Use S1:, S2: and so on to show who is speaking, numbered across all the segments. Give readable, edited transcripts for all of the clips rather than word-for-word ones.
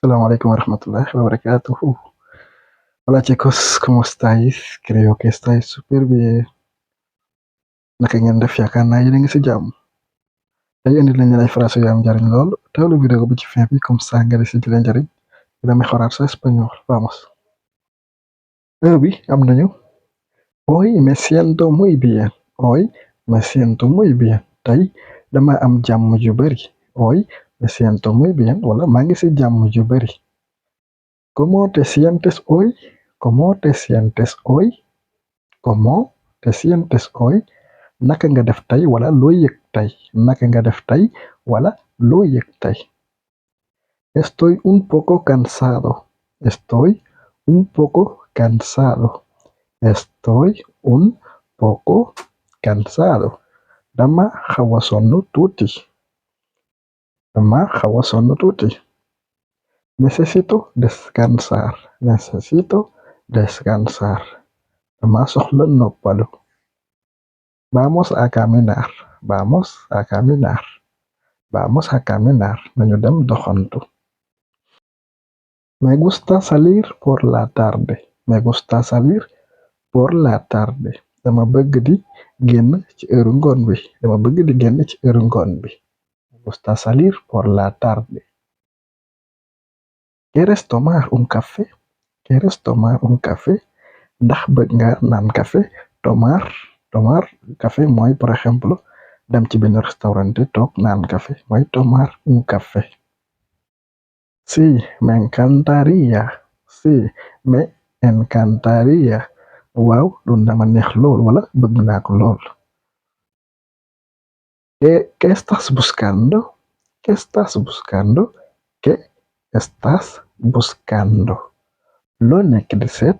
S1: Assalamu alaikum warahmatullahi wabarakatuh. Hola chicos, ¿cómo estáis? Creo que estáis súper bien. Naka ngeen def yaakaar naa yéen a ngi si jàmm. Tey indi lañ leen ay phrase yu am njariñ lool. Teewlu vidéo bi ci fin bi comme ça nga di si jëlee njariñ. Dina mejorar sa español. Vamos. Bi am nañu. Hoy me siento muy bien. Hoy me siento muy bien. Tey dama am jàmm ju bari. Hoy me siento muy bien. Wala maa ngi si jàmm ju bari. ¿Cómo te sientes hoy? ¿Cómo te sientes hoy? ¿Cómo te sientes hoy? Naka nga def tey wala loo yëg tey. Naka nga def tey wala loo yëg tey. Estoy un poco cansado. Estoy un poco cansado. Estoy un poco cansado. Dama xaw a sonn tuuti. Dama xaw a sonn tuuti. Necesito descansar. Necesito descansar. Dama soxla noppalu. Vamos a caminar. Vamos a caminar. Vamos a caminar. Nañu dem doxantu. Me gusta salir por la tarde. Me gusta salir por la tarde. Dama bëgg di génn ci heure ngoon bi. Dama bëgg di génn ci heure ngoon bi. Me gusta salir por la tarde. ¿Quieres tomar un café? ¿Quieres tomar un café? Ndax bëgg nga naan café? Tomar café mooy por ejemplo dem ci benn restaurante toog naan café mooy tomar un café. Sí, me encantaría. Sí, me encantaría. Waaw, loolu dama neex lool wala bëgg naa ko lool. ¿Qué estás buscando? ¿Qué estás buscando? ¿Qué estás buscando? Loo nekk di seet?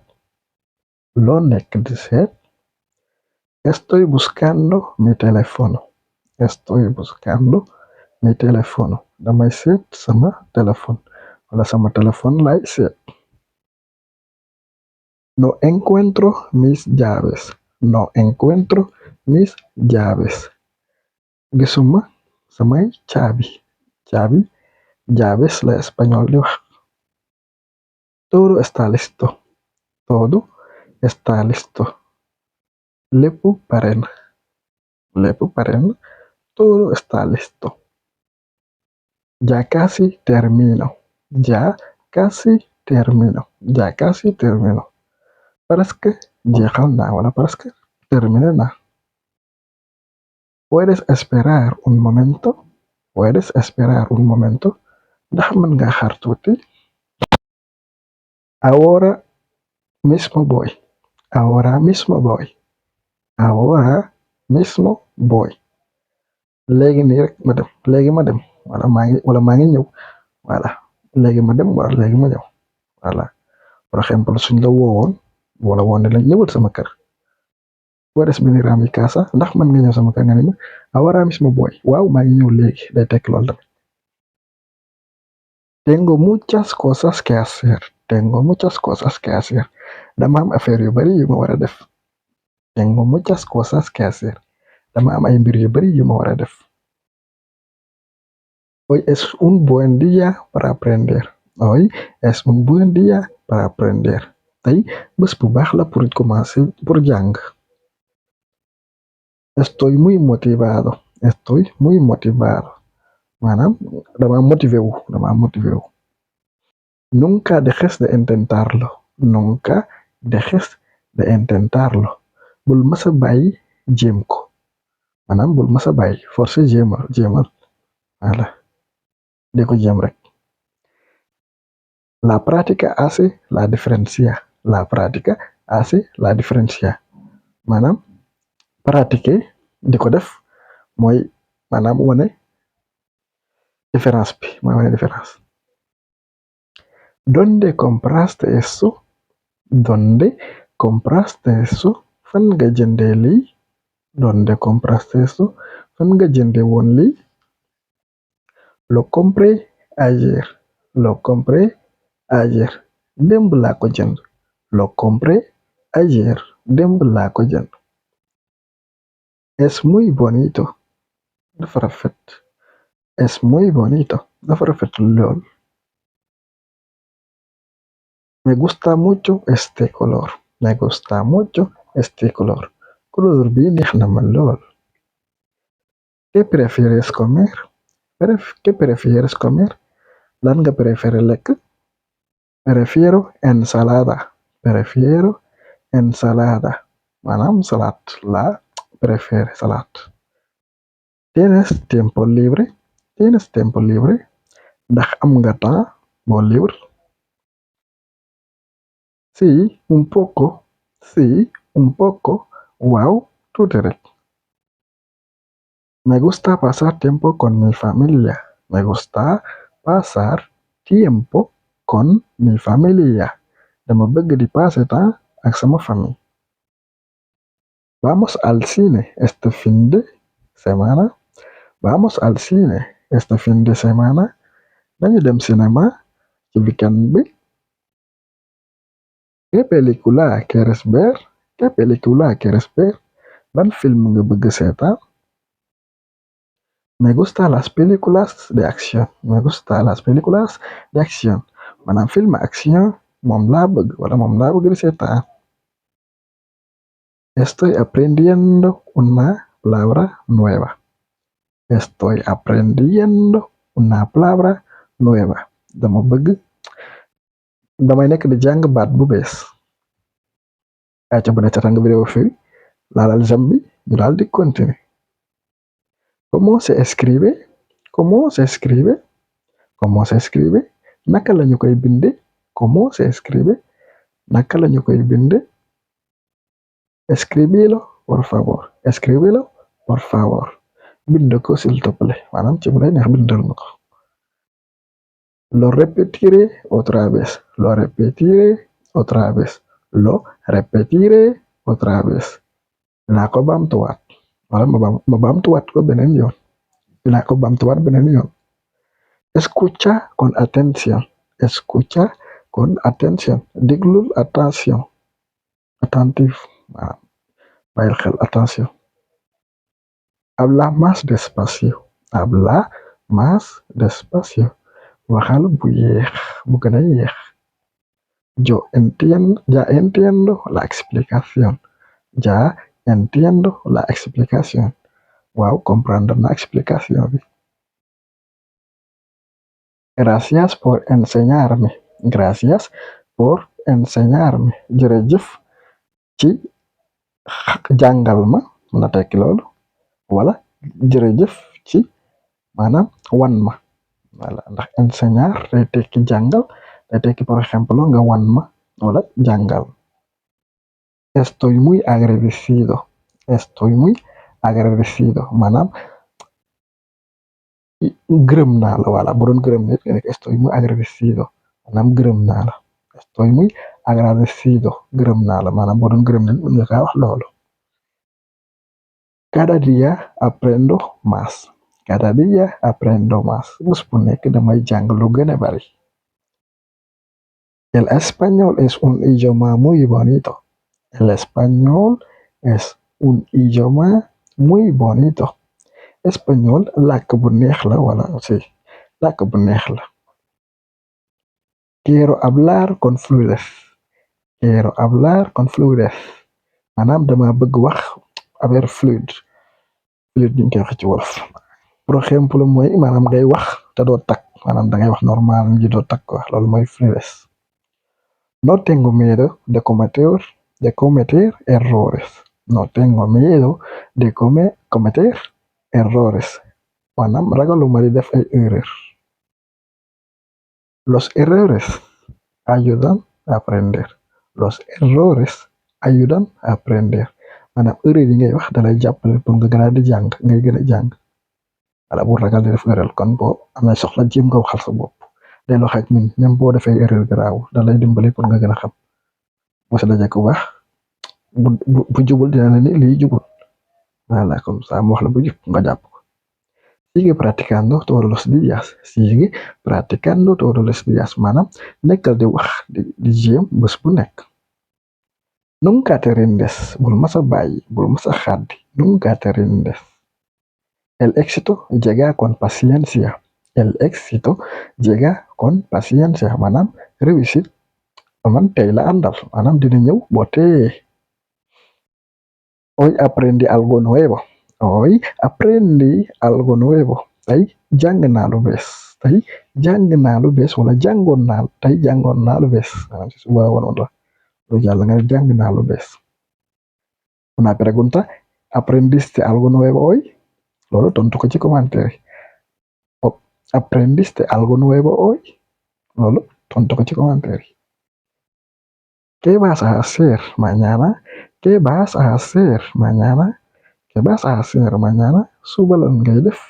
S1: Loo nekk di seet? Estoy buscando mi teléfono. Estoy buscando mi teléfono. Damay seet sama téléphone wala sama téléphone lay seet. No encuentro mis llaves. No encuentro mis llaves. Gisuma samay caabi. Caabi, llaves la español di wax. Todo está listo. Todo está listo. Lépp pare na. Lépp pare na. Todo está listo. Ya casi termino. Ya casi termino. Ya casi termino. Presque jeexal naa wala presque terminé na. ¿Puedes esperar un momento? ¿Puedes esperar un momento? Ndax mën nga xaar tuuti? Ahora mismo voy. Ahora mismo voy. Ahora mismo voy. Léegi nii rek ma dem. Léegi ma dem. Wala maa ngi ñëw. Voilà. Léegi ma dem wala léegi ma ñëw. Voilà. Por ejemplo, suñ la woowoon wala woon ne la ñëwal sama kër. ¿Puedes venir a mi casa? Ndax mën nga ñëw sama kër nga ne ma ahora mismo voy. Waaw, maa ngi ñëw léegi. Day tekk lool tamit. Tengo muchas cosas que hacer. Tengo muchas cosas que hacer. Dama am affaire yu bari yu ma war a def. Tengo muchas cosas que hacer. Dama am ay mbir yu bari yu ma war a def. Hoy es un buen día para aprender. Hoy es un buen día para aprender. Tey bés bu baax la pour commencer pour jàng. Estoy muy motivado. Estoy muy motivado. Maanaam dama motivé wu. Nunca dejes de intentarlo. Nunca dejes de intentarlo. Bul mësa bàyyi jéem ko. Maanaam bul mësa bàyyi forcé jéemal. Voilà. Di ko jéem rek. La práctica hace la diferencia. La práctica hace la diferencia. Maanaam pratiquer di ko def mooy maanaam wane différence bi mooy wane différence. ¿Dónde compraste eso? ¿Dónde compraste eso? Fan nga jëndee lii? ¿Dónde compraste eso? Fan nga jëndee woon lii? Lo compré ayer. Lo compré ayer. Démb laa ko jënd. Lo compré ayer. Démb laa ko jënd. Es muy bonito. Dafa rafet. Es muy bonito. Dafa rafet lool. Me gusta mucho este color. Me gusta mucho este color. Color bi neex na ma lool. ¿Qué prefieres comer? ¿Qué prefieres comer? Lan nga préféré lekk? Prefiero ensalada. Prefiero ensalada. Maanaam salad la prefiere salad. ¿Tienes tiempo libre? ¿Tienes tiempo libre? Ndax am nga temps boo libre? Sí, un poco. Sí, un poco. Wow, tuuti rek. Me gusta pasar tiempo con mi familia. Me gusta pasar tiempo con mi familia. Dama bëgg di passer temps ak sama famille. Vamos al cine este fin de semana. Vamos al cine este fin de semana. Dañu dem cinéma ci weekend bi. ¿Qué película quieres ver? ¿Qué película quieres ver? Ban film nga bëgg seetaan? Me gustan las películas de acción. Me gustan las películas de acción. Maanaam film action moom laa bëgg wala moom laa bëgg di seetaan. Estoy aprendiendo una palabra nueva. Estoy aprendiendo una palabra nueva. Damay nekk di jàng baat bu bees. Ayca bu ne seetaan nga vidéo fii laalal j'aime bi ñu daal di continuer. ¿Cómo se escribe? ¿Cómo se escribe? ¿Cómo se escribe? Naka lañu koy binde? ¿Cómo se escribe? Naka lañu koy binde? Escríbelo, por favor. Escríbelo, por favor. Bind ko s'il te plaît. Maanaam ci bu lay neex bindal ma ko. Lo repetiré otra vez. Lo repetiré otra vez. Lo repetiré otra vez. Dinaa ko baamtuwaat. Wala ma baamtuwaat ko beneen yoon. Dinaa ko baamtuwaat beneen yoon. Escucha con atención. Escucha con atención. Diglul attention. Attentif. Bàyyil xel attention. Habla más despacio. Habla más despacio. Waxal bu yeex bu gëna yeex. Ya entiendo la explicación. Ya entiendo la explicación. Waaw comprendre na explication bi. Gracias por enseñarme. Gracias por enseñarme. Jërëjëf ci jàngal ma na tekki loolu wala jërëjëf ci maanaam wan ma wala ndax enseñar day tekki jàngal day tekki por ejemplo nga wan ma wala jàngal. Estoy muy agradecido. Estoy muy agradecido maanaam gërëm naa la wala bu doon gërëm nit nga nekk estoy muy agradecido maanaam gërëm naa la. Estoy muy agradecido gërëm naa la maanaam boo doon gërëm nit mën nga kaa wax loolu. Cada día aprendo más. Cada día aprendo más. Bés bu nekk damay jàng lu gëna bari. El español es un idioma muy bonito. El español es un idioma muy bonito. Español làkk bu neex la wala sí làkk bu neex la. Quiero hablar con fluidez. Quiero hablar con fluidez. Maanaam dama bëgg wax affaire fluide. Fluide ñu koy wax ci wolof. Por ejemplo mooy maanaam ngay wax te doo takk maanaam dangay wax normal nji doo takk wax loolu mooy fluidez. No tengo miedo de cometer errores. No tengo miedo de cometer errores. Maanaam ragaluma di def ay erreur. Los errores ayudan a aprender. Los errores ayudan a aprender. Maanaam erreur yi ngay wax dalay jàppale pour nga gën a di jàng ngay gën a jàng. Wala bu ragal di def erreur kon boo amee soxla jéem nga waxal sa bopp. Del wax ak nit même boo defee erreur garaaw dalay dimbali pour nga gën a xam. Boo si dajee ku baax bu jubul dina la ni lii jubul. Voilà, comme ça mu wax la bu jub nga jàpp ko. Sigue practicando todos los días. Sigue practicando todos los días. Maanaam nekkal di wax di jéem bés bu nekk. Nunca te rindes. Bul masa bàyyi bul masa xaddi. Nunca te rindes. El éxito llega con paciencia. El éxito llega con paciencia. Maanaam réussite man tey la àndal maanaam dina ñëw boo teyee hoy aprendí algo nuevo hoy aprendí algo nuevo tey jàng naa lu bees tey jàng naa lu bees wala jàngoon naa tey jàngoon naa lu bees maanaam si suba wonoon la lu jàll nga jàng naa lu bees una pregunta aprendiste algo nuevo hoy loolu tontu ko ci commentaire aprendiste algo nuevo hoy loolu tontu ko ci commentaire ¿Qué vas a hacer mañana? ¿Qué vas a hacer mañana? ¿Qué vas a hacer mañana? Subalan ngay def.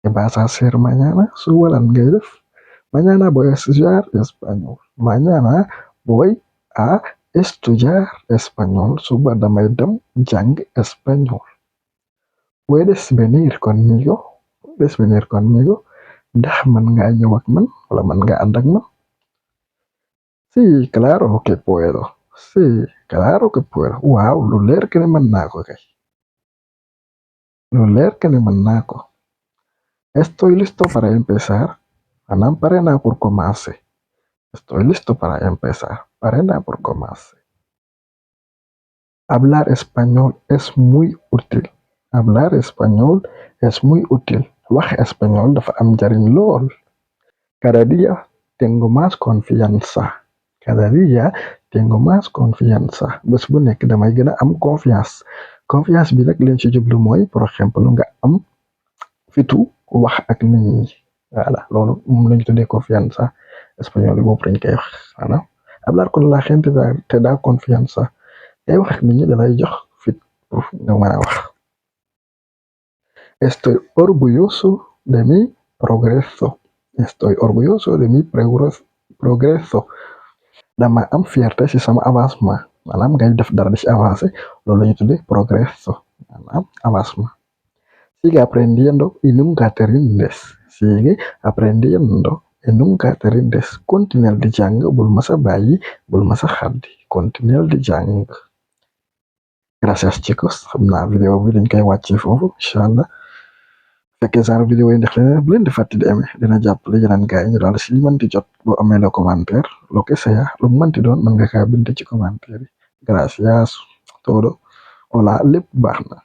S1: ¿Qué vas a hacer mañana? Subalan ngay def. Mañana voy a estudiar español. Mañana voy a estudiar español. Suba damay dem jàng español. ¿Puedes venir conmigo? ¿Puedes venir conmigo? Ndax man nga ñëw ak man wala man nga ànd ak man? Sí, claro que puedo. Sí, claro que puedo. Wow, lu leer que ne mën naa ko kay. Lu leer que ne mën naa ko. Estoy listo para empezar. Maanaam pare naa pour commencer. Estoy listo para empezar. Pare naa pour commencer. Hablar español es muy útil. Hablar español es muy útil. Wax español dafa am njariñ lool. Cada día tengo más confianza. Cada día tengo más confianza. Bés bu nekk damay gën a am confiance. Confiance bi nag leen ci jublu mooy par exemple nga am fitu wax ak nit ñi. Voilà loolu moom lañu tuddee confianza. Espagnol bi boobu dañ koy wax maanaam hablar con la gente te da confianza. Ngay wax ak nit ñi dalay jox fit pour nga mën a wax. Estoy orgulloso de mi progreso. Estoy orgulloso de mi progreso. Dama am fierté ci sama avancement maanaam ngay def dara di ci avancé loolu lañu tuddee progreso maanaam avancement. Sigue aprendiendo y nunca te rindes. Sigue aprendiendo y nunca te rindes. Continuel di jàng bul masa bàyyi bul masa xaddi continuel di jàng. Gracias chicos xam naa vidéo bi dañ koy wàcce foofu incha allah fekkee genre vidéo yi ndax leneen bu leen di fàtte di aimé dina jàppale yeneen gars yi ñu daal si mënti jot boo amee la commentaire lo que sea lu mënti doon mën nga kaa bind ci commentaire yi gracias todo hola lépp baax na